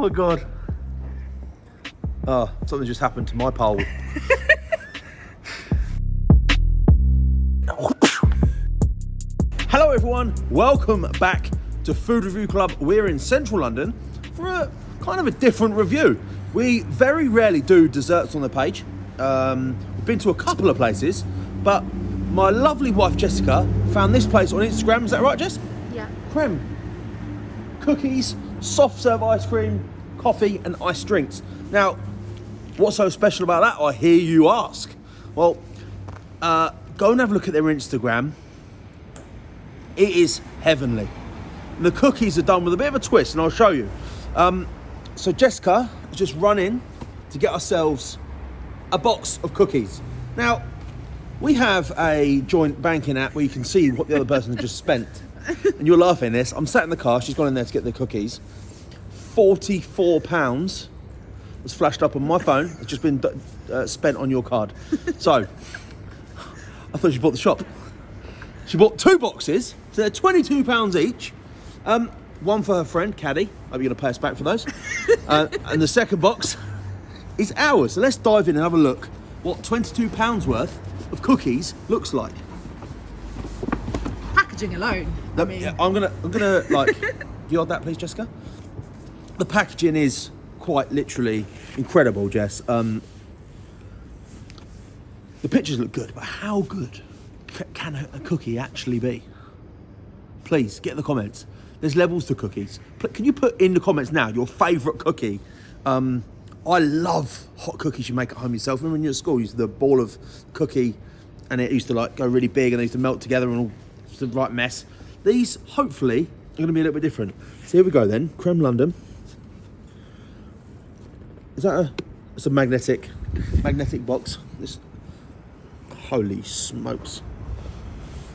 my God. Oh, something just happened to my pole. Hello everyone, welcome back to Food Review Club. We're in central London for a kind of a different review. We very rarely do desserts on the page. We've been to a couple of places, but my lovely wife Jessica found this place on Instagram. Is that right, Jess? Yeah. Creme. Cookies, soft serve ice cream, coffee and iced drinks. Now, what's so special about that, I hear you ask? Well, go and have a look at their Instagram. It is heavenly. And the cookies are done with a bit of a twist, and I'll show you. So Jessica has just run in to get ourselves a box of cookies. Now, we have a joint banking app where you can see what the other person has just spent. And you're laughing at this. I'm sat in the car, she's gone in there to get the cookies. £44 was flashed up on my phone. It's just been spent on your card. So, I thought she bought the shop. She bought 2 boxes, so they're £22 each. One for her friend, Caddy. Hope you're going to pay us back for those. And the second box is ours. So let's dive in and have a look what £22 worth of cookies looks like. Packaging alone. Yeah, I'm gonna like, you hold that please, Jessica? The packaging is quite literally incredible, Jess. The pictures look good, but how good can a cookie actually be? Please, get in the comments. There's levels to cookies. Can you put in the comments now your favourite cookie? I love hot cookies you make at home yourself. Remember when you were at school, you used the ball of cookie and it used to like go really big and they used to melt together and all just the right mess. These, hopefully, are going to be a little bit different. So here we go then, Creme London. Is that it's a magnetic box? This, holy smokes.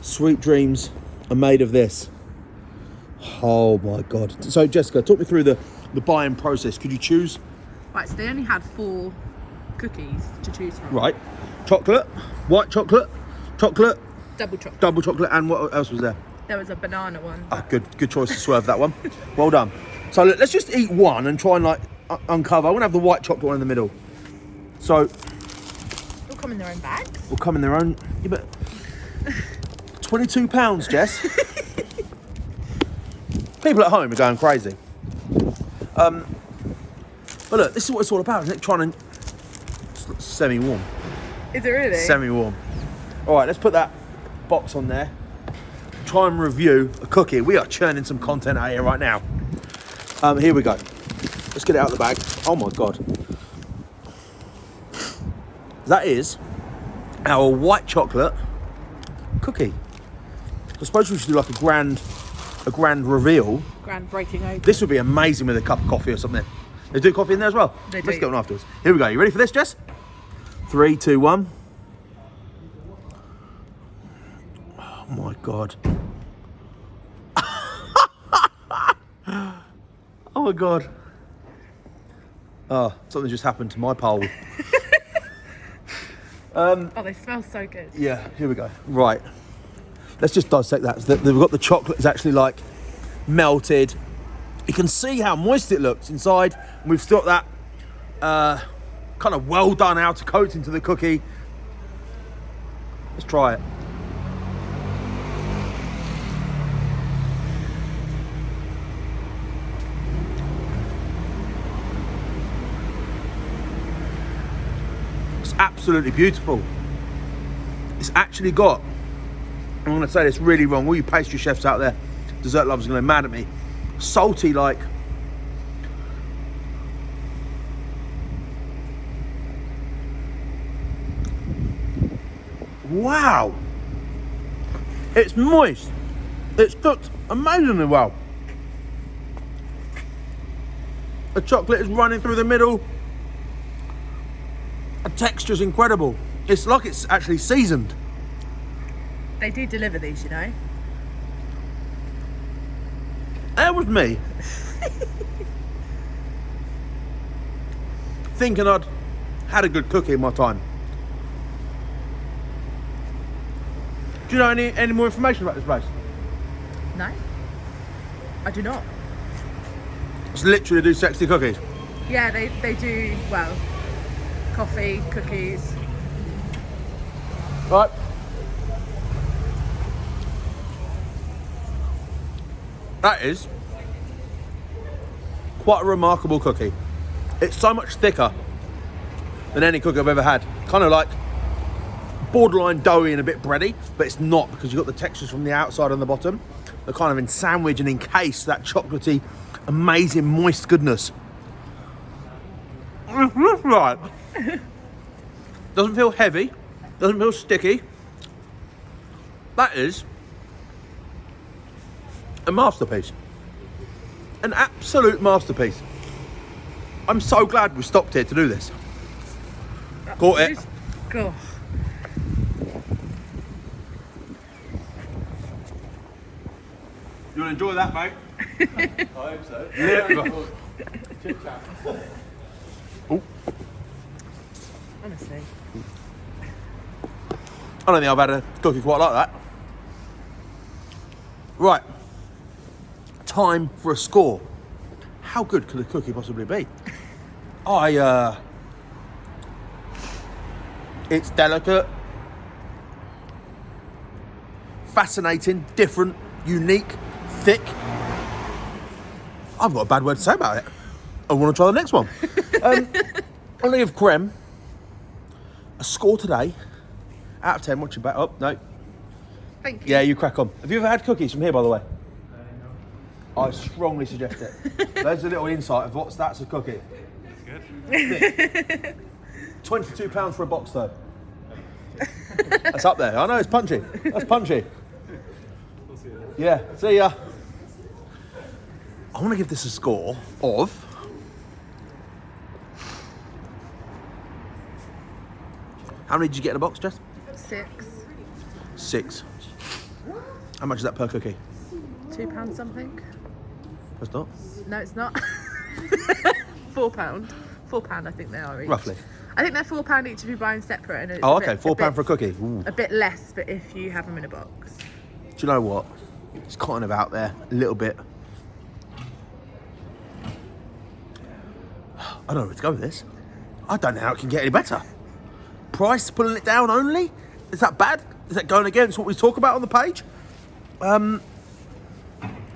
Sweet dreams are made of this. Oh my God. So Jessica, talk me through the buying process. Could you choose? Right, so they only had 4 cookies to choose from. Right. Chocolate, white chocolate, double chocolate, and what else was there? There was a banana one. Ah, good choice to swerve that one. Well done. So look, let's just eat one and try and like uncover. I want to have the white chocolate one in the middle. So They'll come in their own bags. will come in their own. Yeah, but £22, Jess. People at home are going crazy. But look, this is what it's all about, isn't it? Trying to semi-warm. Is it really? Semi-warm. All right, let's put that box on there. Try and review a cookie. We are churning some content out here right now. Here we go. Let's get it out of the bag. Oh my God. That is our white chocolate cookie. I suppose we should do like a grand reveal. Grand breaking open. This would be amazing with a cup of coffee or something. They do coffee in there as well? They do. Let's get one afterwards. Here we go. You ready for this, Jess? 3, 2, 1. Oh my God. Oh my God. Oh, something just happened to my pole. Oh, they smell so good. Yeah, here we go. Right. Let's just dissect that. We've got the chocolate is actually like melted. You can see how moist it looks inside. And we've still got that kind of well done outer coating to the cookie. Let's try it. It's absolutely beautiful. It's actually got, I'm going to say this really wrong, all you pastry chefs out there, dessert lovers are going to be mad at me, salty like, wow, it's moist, it's cooked amazingly well. The chocolate is running through the middle, the texture's incredible. It's like it's actually seasoned. They do deliver these, you know. That was me. Thinking I'd had a good cookie in my time. Do you know any more information about this place? No, I do not. It's literally do sexy cookies. Yeah, they do, well, coffee, cookies. Right. That is quite a remarkable cookie. It's so much thicker than any cookie I've ever had. Kind of like borderline doughy and a bit bready, but it's not, because you've got the textures from the outside and the bottom. They're kind of in sandwich and encased that chocolatey, amazing moist goodness. Right. Doesn't feel heavy, doesn't feel sticky. That is a masterpiece. An absolute masterpiece. I'm so glad we stopped here to do this. Caught it. Go. You want to enjoy that, mate? I hope so. Yeah. Chit chat. Ooh. Honestly. I don't think I've had a cookie quite like that. Right. Time for a score. How good could a cookie possibly be? It's delicate, fascinating, different, unique, thick. I've got a bad word to say about it. I want to try the next one. I'm going to give Creme a score today out of 10. What's your back? Oh, no. Thank you. Yeah, you crack on. Have you ever had cookies from here, by the way? I strongly suggest it. There's a little insight of what's that's a cookie. It's good. £22 for a box, though. That's up there. I know, it's punchy. That's punchy. We'll see you. Yeah, see ya. I want to give this a score of... How many did you get in a box, Jess? 6. 6. How much is that per cookie? £2 something. That's not. No, it's not. £4. £4, I think they are each. Roughly. I think they're £4 each if you buy them separate. And it's Oh, a okay. bit- £4 for a cookie. Ooh. A bit less, but if you have them in a box. Do you know what? It's kind of out there a little bit. I don't know where to go with this. I don't know how it can get any better. Price pulling it down only? Is that bad? Is that going against what we talk about on the page?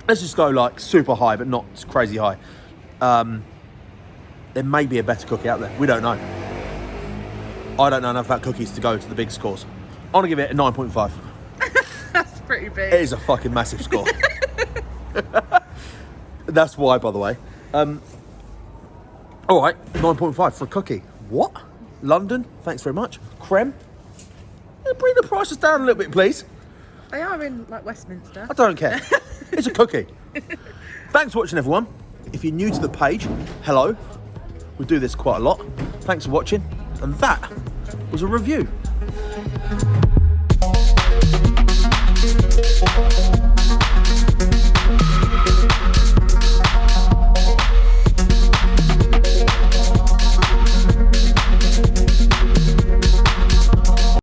Let's just go like super high, but not crazy high. There may be a better cookie out there. We don't know. I don't know enough about cookies to go to the big scores. I'm gonna give it a 9.5. That's pretty big. It is a fucking massive score. That's why, by the way. All right, 9.5 for a cookie. What? London, thanks very much. Creme? Yeah, bring the prices down a little bit, please. They are in like Westminster. I don't care. It's a cookie. Thanks for watching, everyone. If you're new to the page, hello. We do this quite a lot. Thanks for watching. And that was a review.